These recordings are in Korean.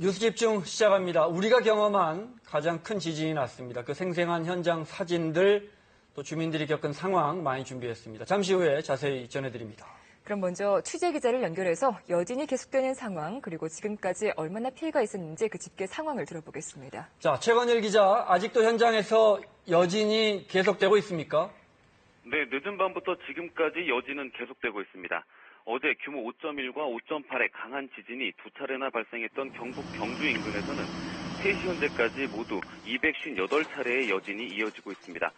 뉴스 집중 시작합니다. 우리가 경험한 가장 큰 지진이 났습니다. 그 생생한 현장 사진들, 또 주민들이 겪은 상황 많이 준비했습니다. 잠시 후에 자세히 전해드립니다. 그럼 먼저 취재기자를 연결해서 여진이 계속되는 상황, 그리고 지금까지 얼마나 피해가 있었는지 그 집계 상황을 들어보겠습니다. 자, 최건일 기자, 아직도 현장에서 여진이 계속되고 있습니까? 네, 늦은 밤부터 지금까지 여진은 계속되고 있습니다. 어제 규모 5.1과 5.8의 강한 지진이 두 차례나 발생했던 경북 경주 인근에서는 3시 현재까지 모두 258차례의 여진이 이어지고 있습니다.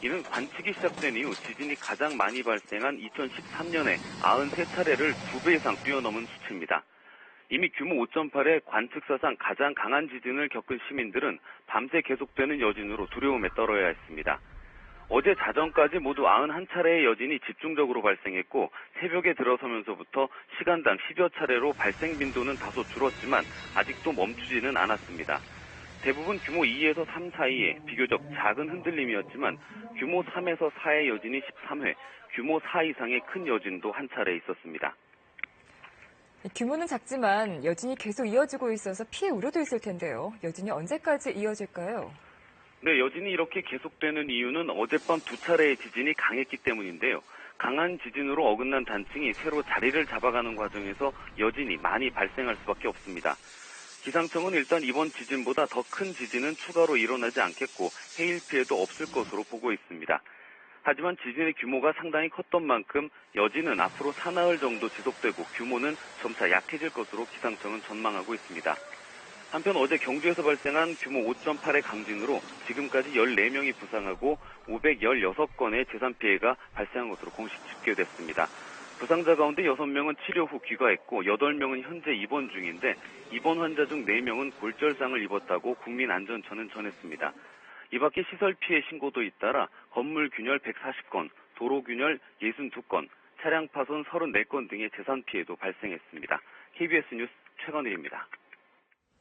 이는 관측이 시작된 이후 지진이 가장 많이 발생한 2013년에 93차례를 2배 이상 뛰어넘은 수치입니다. 이미 규모 5.8의 관측사상 가장 강한 지진을 겪은 시민들은 밤새 계속되는 여진으로 두려움에 떨어야 했습니다. 어제 자정까지 모두 91차례의 여진이 집중적으로 발생했고 새벽에 들어서면서부터 시간당 10여 차례로 발생 빈도는 다소 줄었지만 아직도 멈추지는 않았습니다. 대부분 규모 2에서 3 사이에 비교적 작은 흔들림이었지만 규모 3에서 4의 여진이 13회, 규모 4 이상의 큰 여진도 한 차례 있었습니다. 규모는 작지만 여진이 계속 이어지고 있어서 피해 우려도 있을 텐데요. 여진이 언제까지 이어질까요? 네, 여진이 이렇게 계속되는 이유는 어젯밤 두 차례의 지진이 강했기 때문인데요. 강한 지진으로 어긋난 단층이 새로 자리를 잡아가는 과정에서 여진이 많이 발생할 수밖에 없습니다. 기상청은 일단 이번 지진보다 더 큰 지진은 추가로 일어나지 않겠고 해일 피해도 없을 것으로 보고 있습니다. 하지만 지진의 규모가 상당히 컸던 만큼 여진은 앞으로 사나흘 정도 지속되고 규모는 점차 약해질 것으로 기상청은 전망하고 있습니다. 한편 어제 경주에서 발생한 규모 5.8의 강진으로 지금까지 14명이 부상하고 516건의 재산 피해가 발생한 것으로 공식 집계됐습니다. 부상자 가운데 6명은 치료 후 귀가했고 8명은 현재 입원 중인데 입원 환자 중 4명은 골절상을 입었다고 국민안전처는 전했습니다. 이 밖에 시설 피해 신고도 잇따라 건물 균열 140건, 도로 균열 62건, 차량 파손 34건 등의 재산 피해도 발생했습니다. KBS 뉴스 최건일입니다.